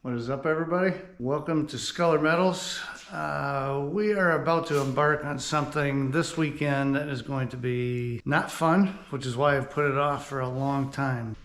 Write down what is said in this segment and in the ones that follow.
What is up, everybody? Welcome to Sculler Metals. We are about to embark on something this weekend that is going to be not fun, which is why I've put it off for a long time.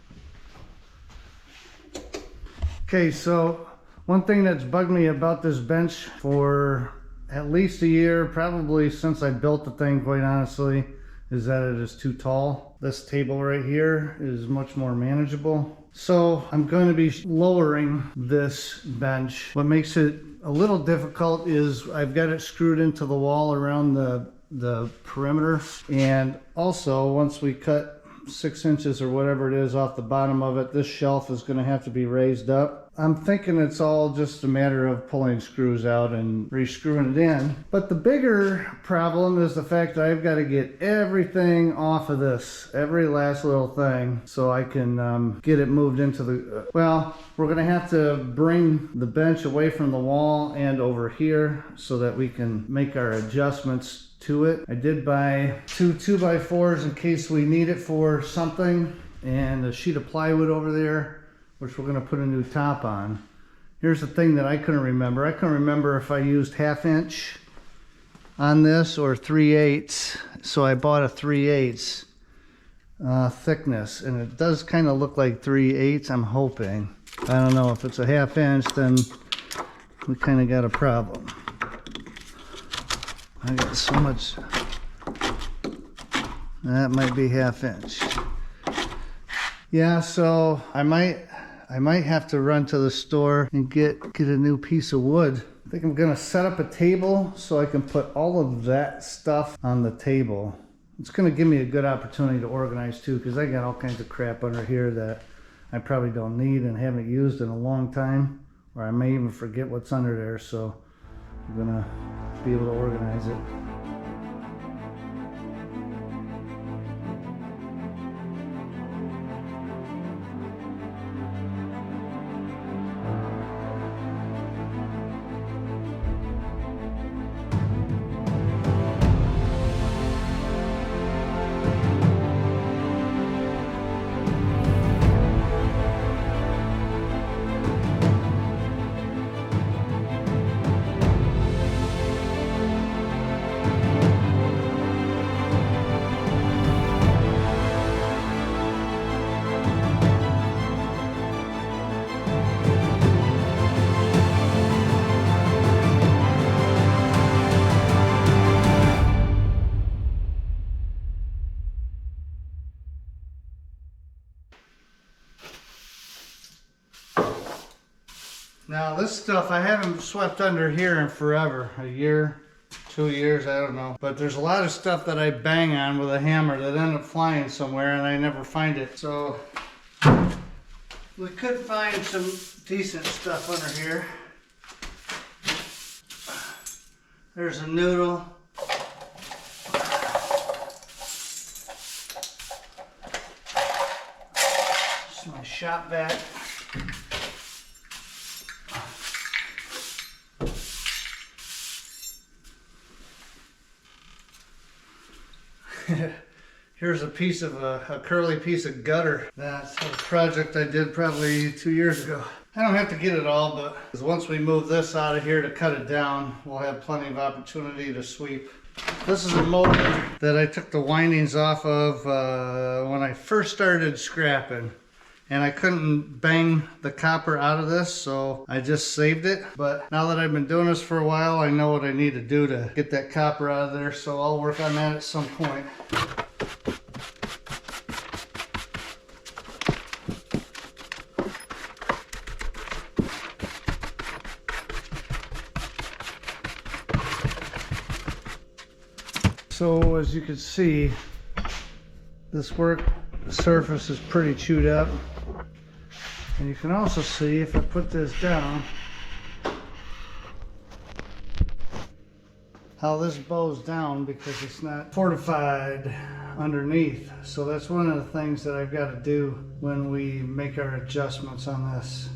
Okay, so one thing that's bugged me about this bench for at least a year, probably since I built the thing, quite honestly, is that it is too tall. This table right here is much more manageable. So I'm going to be lowering this bench. What makes it a little difficult is I've got it screwed into the wall around the perimeter. And also, once we cut 6 inches or whatever it is off the bottom of it, this shelf is going to have to be raised up. I'm thinking it's all just a matter of pulling screws out and re-screwing it in. But the bigger problem is the fact that I've got to get everything off of this, every last little thing, so I can get it moved into the, well, we're going to have to bring the bench away from the wall and over here so that we can make our adjustments to it. I did buy 2 2x4s in case we need it for something, and a sheet of plywood over there, which we're going to put a new top on. Here's the thing that I couldn't remember. I couldn't remember if I used 1/2 inch on this or 3/8. So I bought a 3/8 thickness, and it does kind of look like 3/8. I'm hoping. I don't know if it's a 1/2 inch, then we kind of got a problem. I got so much. That might be 1/2 inch. Yeah, so I might have to run to the store and get a new piece of wood. I think I'm gonna set up a table so I can put all of that stuff on the table. It's gonna give me a good opportunity to organize too, because I got all kinds of crap under here that I probably don't need and haven't used in a long time, or I may even forget what's under there, so I'm gonna be able to organize it. Now this stuff I haven't swept under here in forever, a year, 2 years, I don't know. But there's a lot of stuff that I bang on with a hammer that end up flying somewhere and I never find it. So we could find some decent stuff under here. There's a noodle. This is my shop vac. Here's a piece of a curly piece of gutter. That's a project I did probably 2 years ago. I don't have to get it all, but once we move this out of here to cut it down, we'll have plenty of opportunity to sweep. This is a motor that I took the windings off of when I first started scrapping. And I couldn't bang the copper out of this, so I just saved it. But now that I've been doing this for a while, I know what I need to do to get that copper out of there, so I'll work on that at some point. So as you can see, this work surface is pretty chewed up. And you can also see, if I put this down, how this bows down because it's not fortified underneath. So that's one of the things that I've got to do when we make our adjustments on this.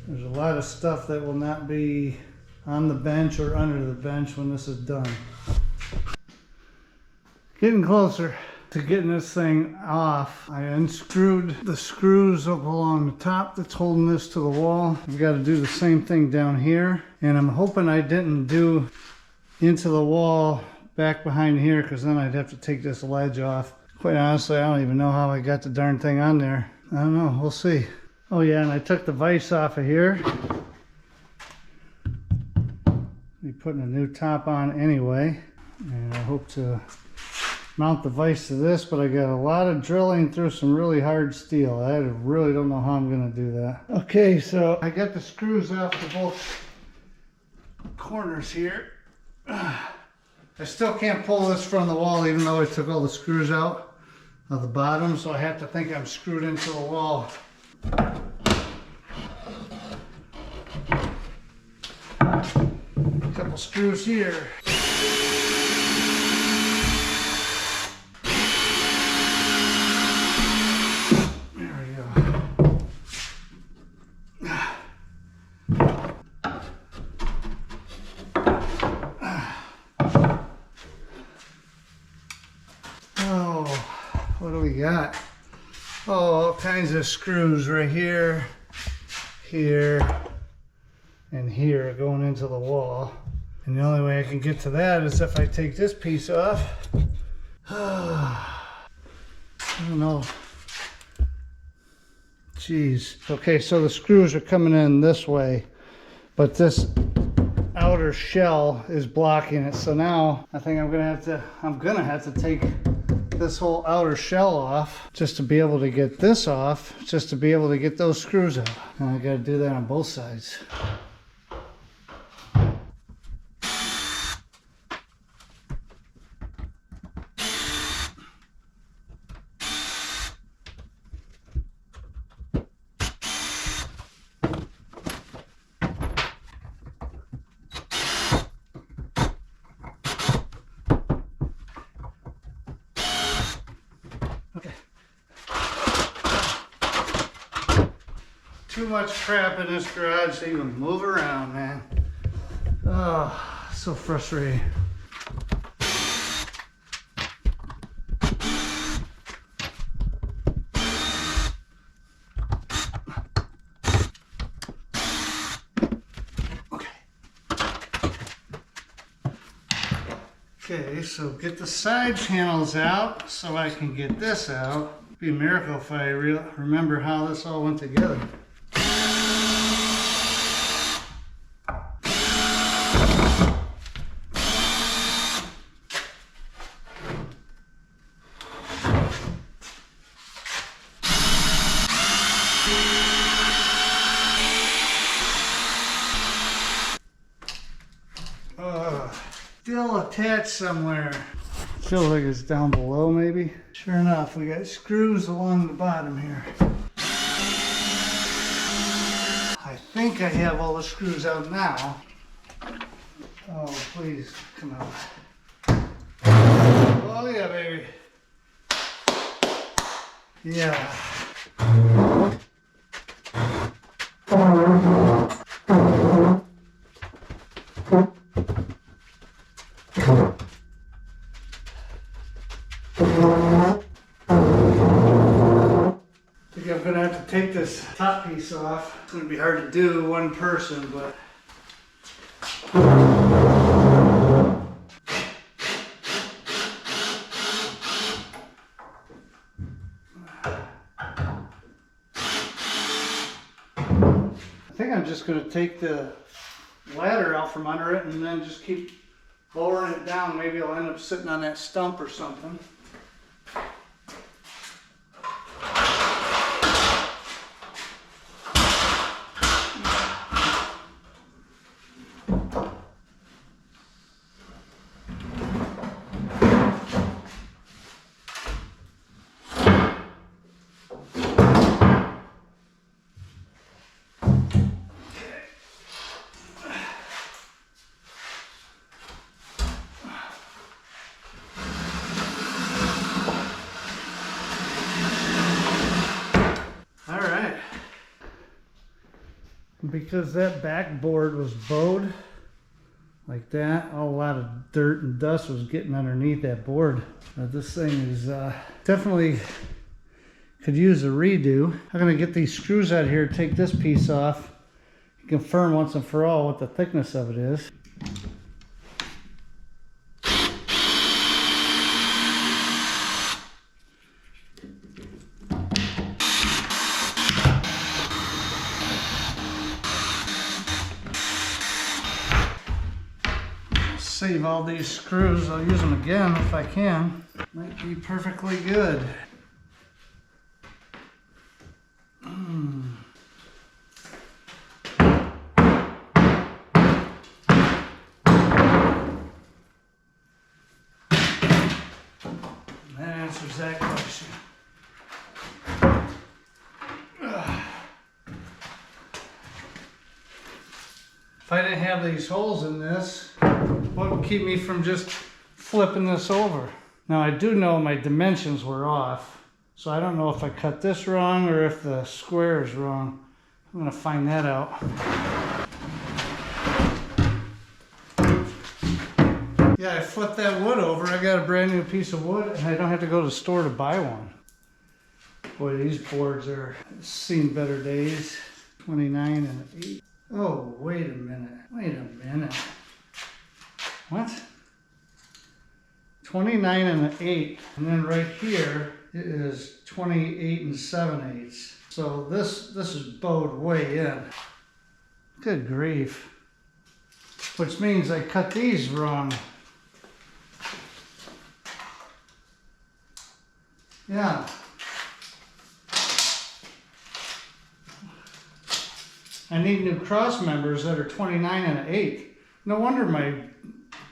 There's a lot of stuff that will not be on the bench or under the bench when this is done. Getting closer. to getting this thing off. I unscrewed the screws up along the top that's holding this to the wall. I've got to do the same thing down here. And I'm hoping I didn't do into the wall back behind here, because then I'd have to take this ledge off. Quite honestly, I don't even know how I got the darn thing on there. I don't know, we'll see. Oh yeah, and I took the vise off of here. Be putting a new top on anyway. And I hope to mount the vise to this, but I got a lot of drilling through some really hard steel. I really don't know how I'm gonna do that. Okay, so I got the screws off to both corners here. I still can't pull this from the wall even though I took all the screws out of the bottom, so I have to think I'm screwed into the wall. A couple screws here. What do we got? Oh, all kinds of screws right here, here, and here going into the wall. And the only way I can get to that is if I take this piece off. I don't know. Jeez. Okay, so the screws are coming in this way, but this outer shell is blocking it. So now I think I'm gonna have to take this whole outer shell off just to be able to get this off, just to be able to get those screws out. And I gotta do that on both sides. Too much crap in this garage to even move around, man. Oh, so frustrating. Okay, so get the side panels out so I can get this out. It'd be a miracle if I remember how this all went together. Still attached somewhere. Feels like it's down below maybe. Sure enough, we got screws along the bottom here. I think I have all the screws out now. Oh, please, come on. Oh yeah, baby. Yeah. I think I'm gonna have to take this top piece off. It's gonna be hard to do one person, but I think I'm just gonna take the ladder out from under it and then just keep lowering it down. Maybe I'll end up sitting on that stump or something. Because that backboard was bowed, like that. A lot of dirt and dust was getting underneath that board. This thing is definitely could use a redo. I'm gonna get these screws out of here, take this piece off, confirm once and for all what the thickness of it is. Save all these screws. I'll use them again if I can. Might be perfectly good. That answers that question. If I didn't have these holes in this, what would keep me from just flipping this over? Now I do know my dimensions were off, so I don't know if I cut this wrong or if the square is wrong. I'm gonna find that out. Yeah, I flipped that wood over. I got a brand new piece of wood and I don't have to go to the store to buy one. Boy, these boards are seen better days. 29 and an 8. Oh, wait a minute. Wait a minute. What? 29 and an 8. And then right here it is 28 and 7/8. So this is bowed way in. Good grief. Which means I cut these wrong. Yeah. I need new cross members that are 29 and an 8. No wonder my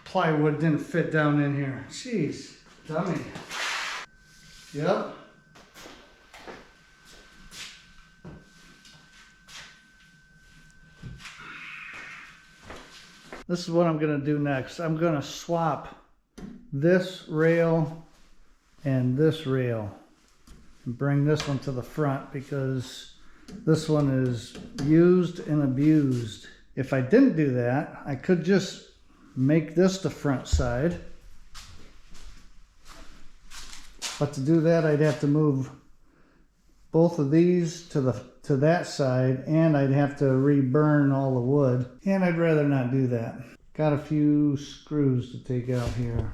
plywood didn't fit down in here. Jeez, dummy. Yep. This is what I'm gonna do next. I'm gonna swap this rail and this rail and bring this one to the front because this one is used and abused. If I didn't do that, I could just make this the front side. But to do that, I'd have to move both of these to that side, and I'd have to reburn all the wood. And I'd rather not do that. Got a few screws to take out here.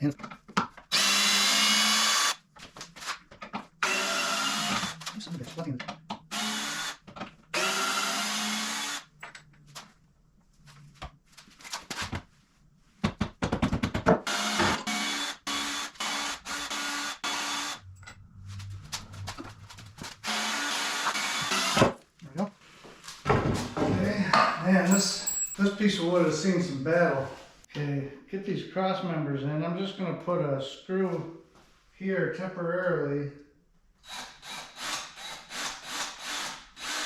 And man, this piece of wood has seen some battle. Okay, get these cross members in. I'm just going to put a screw here temporarily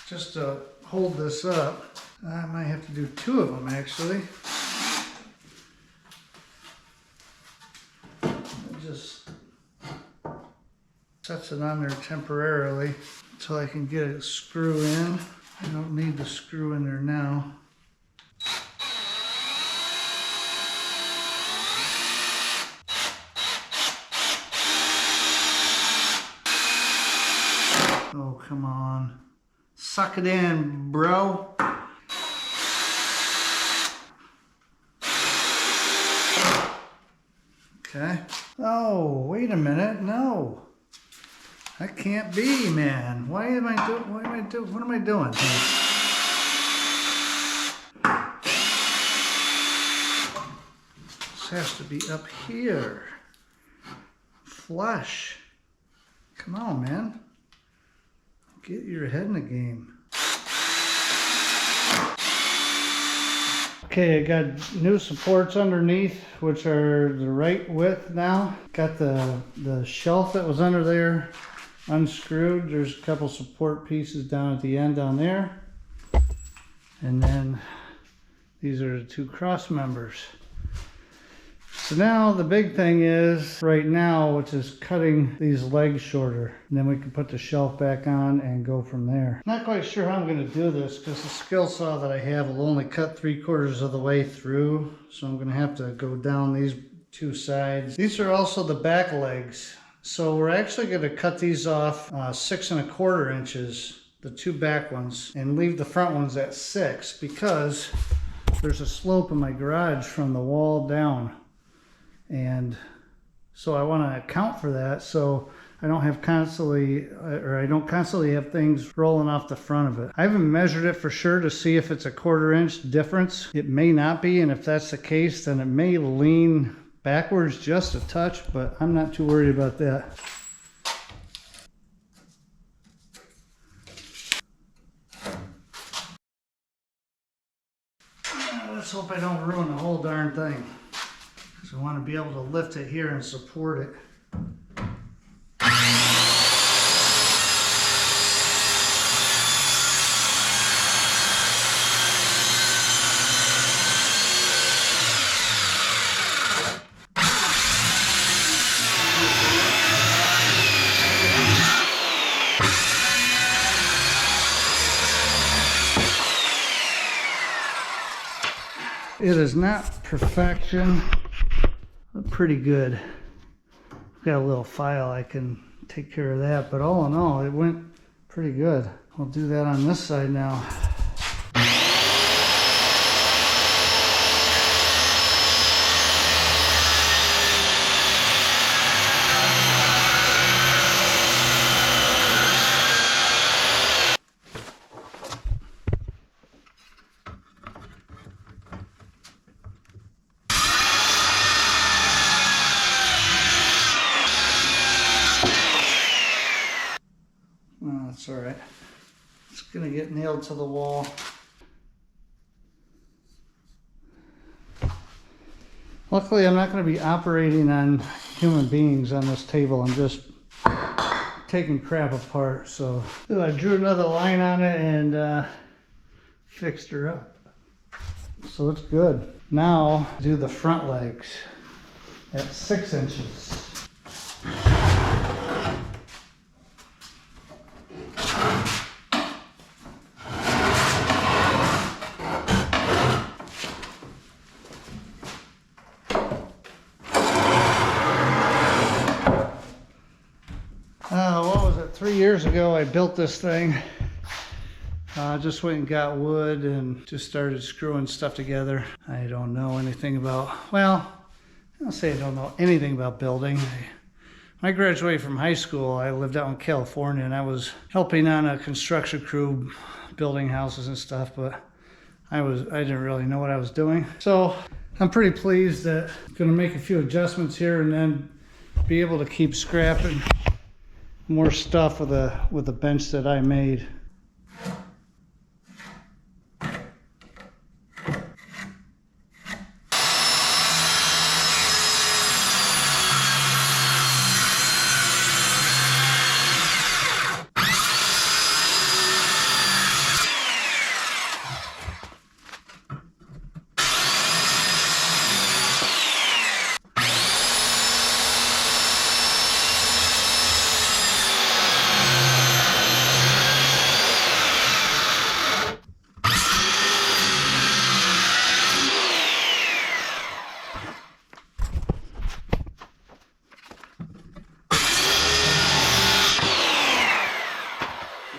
just to hold this up. I might have to do 2 of them actually. It just sets it on there temporarily until I can get a screw in. I don't need the screw in there now. Oh, come on. Suck it in, bro. Okay. Oh, wait a minute. No. That can't be, man. What am I doing? This has to be up here. Flush. Come on, man. Get your head in the game. Okay, I got new supports underneath, which are the right width now. Got the shelf that was under there unscrewed. There's a couple support pieces down at the end down there. And then these are the 2 cross members. So now the big thing is right now, which is cutting these legs shorter. And then we can put the shelf back on and go from there. Not quite sure how I'm going to do this because the skill saw that I have will only cut 3/4 of the way through. So I'm going to have to go down these two sides. These are also the back legs. So we're actually going to cut these off 6 1/4 inches, the two back ones, and leave the front ones at 6 because there's a slope in my garage from the wall down. And so I want to account for that so I don't constantly have things rolling off the front of it. I haven't measured it for sure to see if it's a 1/4 inch difference. It may not be, and if that's the case, then it may lean backwards just a touch, but I'm not too worried about that. Let's hope I don't ruin the whole darn thing. So I want to be able to lift it here and support it. It is not perfection, but pretty good. I've got a little file, I can take care of that, but all in all, it went pretty good. I'll do that on this side now. Oh, that's all right. It's gonna get nailed to the wall. Luckily, I'm not gonna be operating on human beings on this table. I'm just taking crap apart. So I drew another line on it and fixed her up. So it's good. Now do the front legs at 6 inches. What was it? 3 years ago I built this thing. Just went and got wood and just started screwing stuff together. I don't know anything about, well, I'll say I don't know anything about building. When I graduated from high school, I lived out in California and I was helping on a construction crew building houses and stuff, but I didn't really know what I was doing. So I'm pretty pleased that I'm gonna make a few adjustments here and then be able to keep scrapping more stuff with the bench that I made.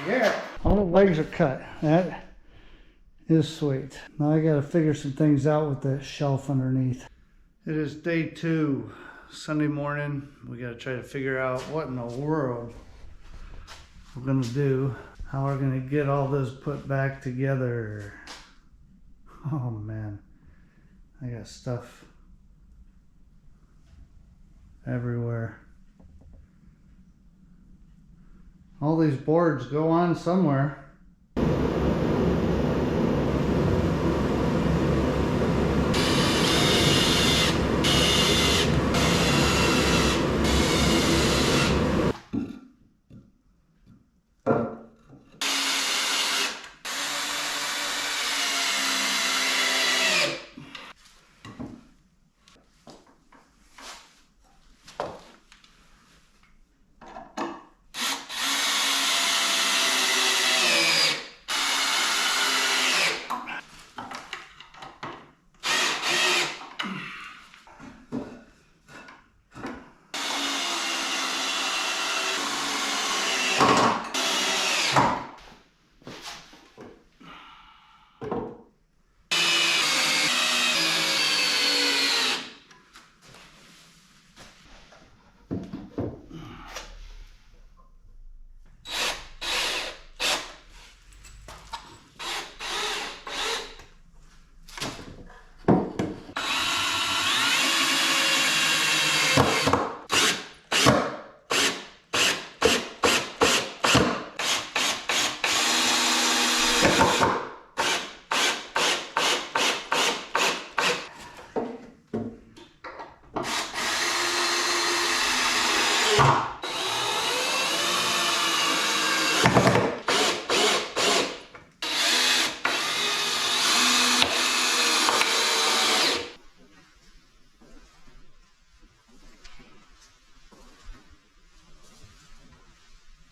Yeah, all the legs are cut. That is sweet. Now I gotta figure some things out with the shelf underneath. It is day 2, Sunday morning. We gotta try to figure out what in the world we're gonna do. How we're gonna get all this put back together. Oh man, I got stuff everywhere. All these boards go on somewhere.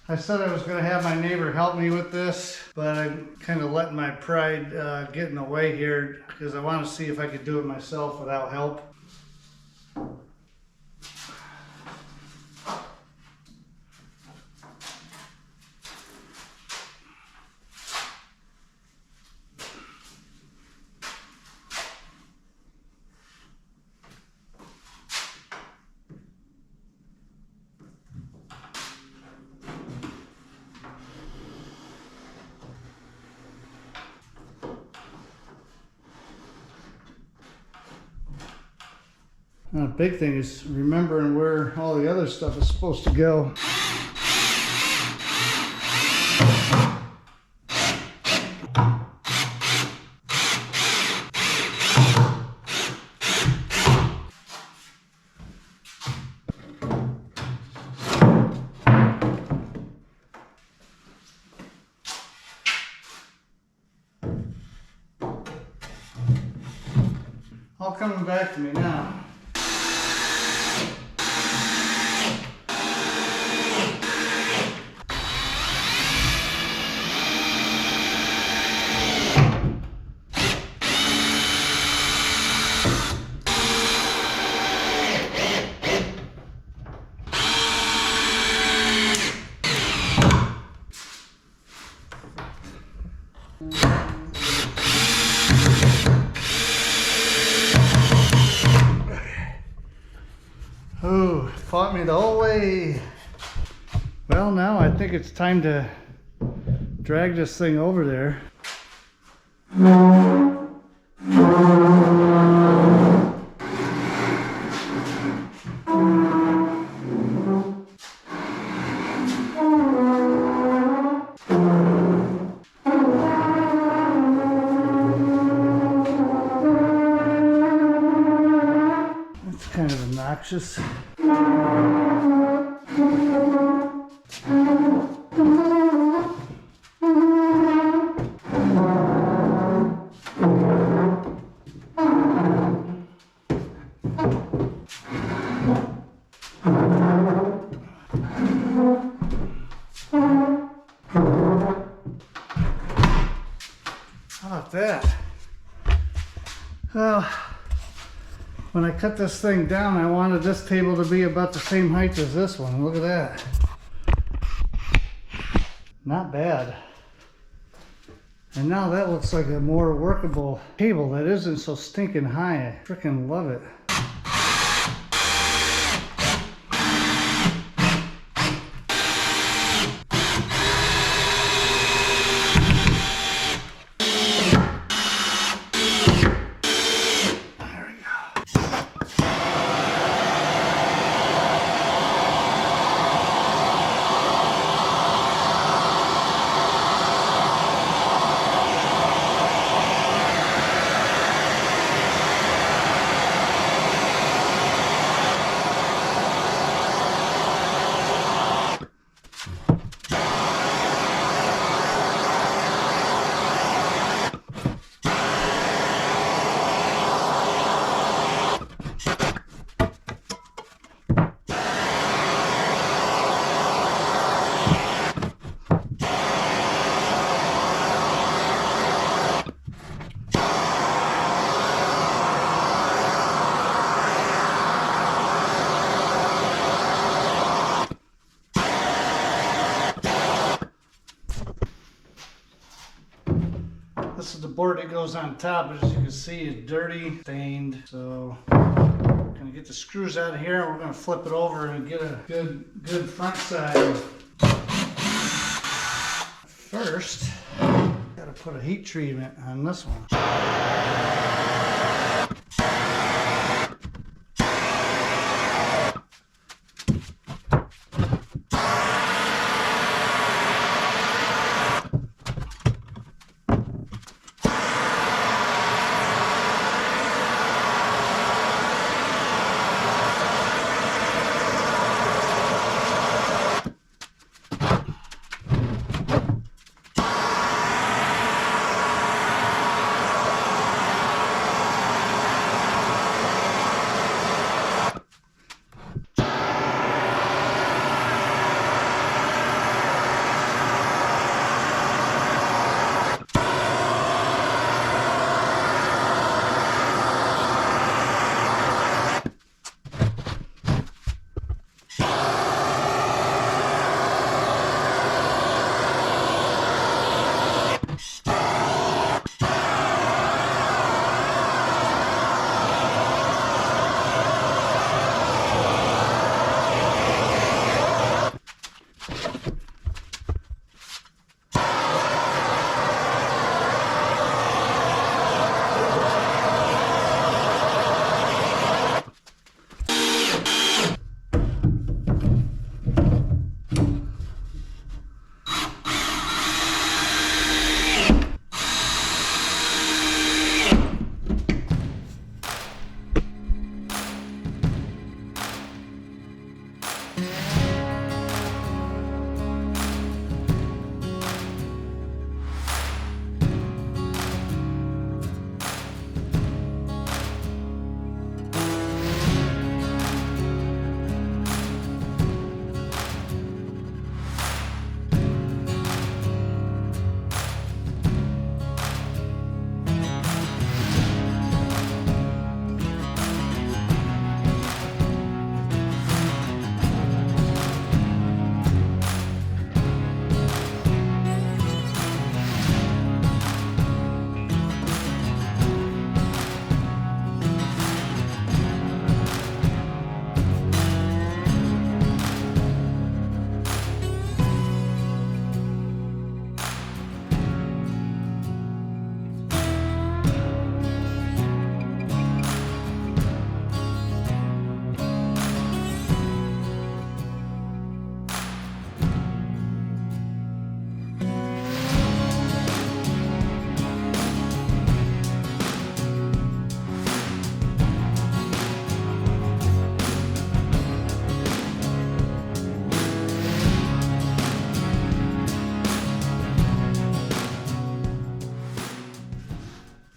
I said I was going to have my neighbor help me with this, but I'm kind of letting my pride get in the way here because I want to see if I could do it myself without help. The big thing is remembering where all the other stuff is supposed to go. All coming back to me now. Oh, fought me the whole way. Well, now I think it's time to drag this thing over there. It's kind of obnoxious. How about that? Well, when I cut this thing down, I wanted this table to be about the same height as this one. Look at that. Not bad. And now that looks like a more workable table that isn't so stinking high. I freaking love it. This is the board that goes on top, but as you can see, it's dirty, stained. So I'm gonna get the screws out of here, and we're gonna flip it over and get a good front side. First, gotta put a heat treatment on this one.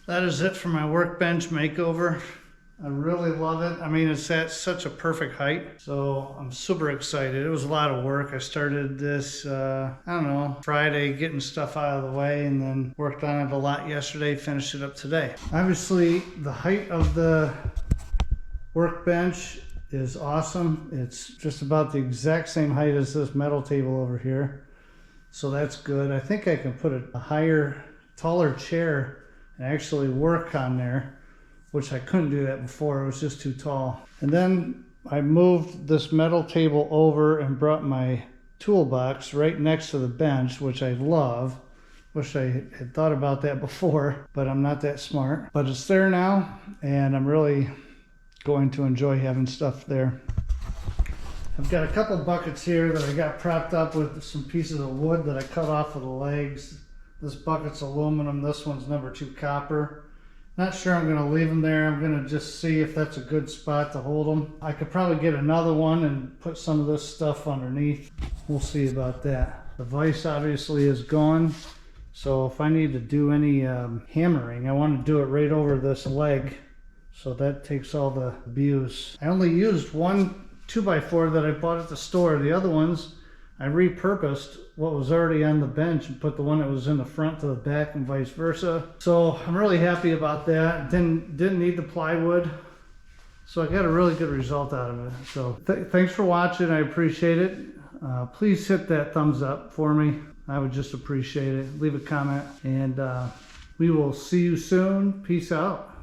That is it for my workbench makeover. I really love it. I mean, it's at such a perfect height, so I'm super excited. It was a lot of work. I started this, I don't know, Friday, getting stuff out of the way, and then worked on it a lot yesterday, finished it up today. Obviously, the height of the workbench is awesome. It's just about the exact same height as this metal table over here, so that's good. I think I can put a higher, taller chair and actually work on there, which I couldn't do that before. It was just too tall. And then I moved this metal table over and brought my toolbox right next to the bench, which I love. Wish I had thought about that before, but I'm not that smart. But it's there now, and I'm really going to enjoy having stuff there. I've got a couple buckets here that I got propped up with some pieces of wood that I cut off of the legs. This bucket's aluminum, this one's number 2 copper. Not sure I'm going to leave them there. I'm going to just see if that's a good spot to hold them. I could probably get another one and put some of this stuff underneath. We'll see about that. The vise obviously is gone, so if I need to do any hammering, I want to do it right over this leg, so that takes all the abuse. I only used one 2x4 that I bought at the store. The other ones I repurposed what was already on the bench and put the one that was in the front to the back and vice versa. So I'm really happy about that. Didn't need the plywood, so I got a really good result out of it. So thanks for watching. I appreciate it. Please hit that thumbs up for me. I would just appreciate it. Leave a comment, and we will see you soon. Peace out.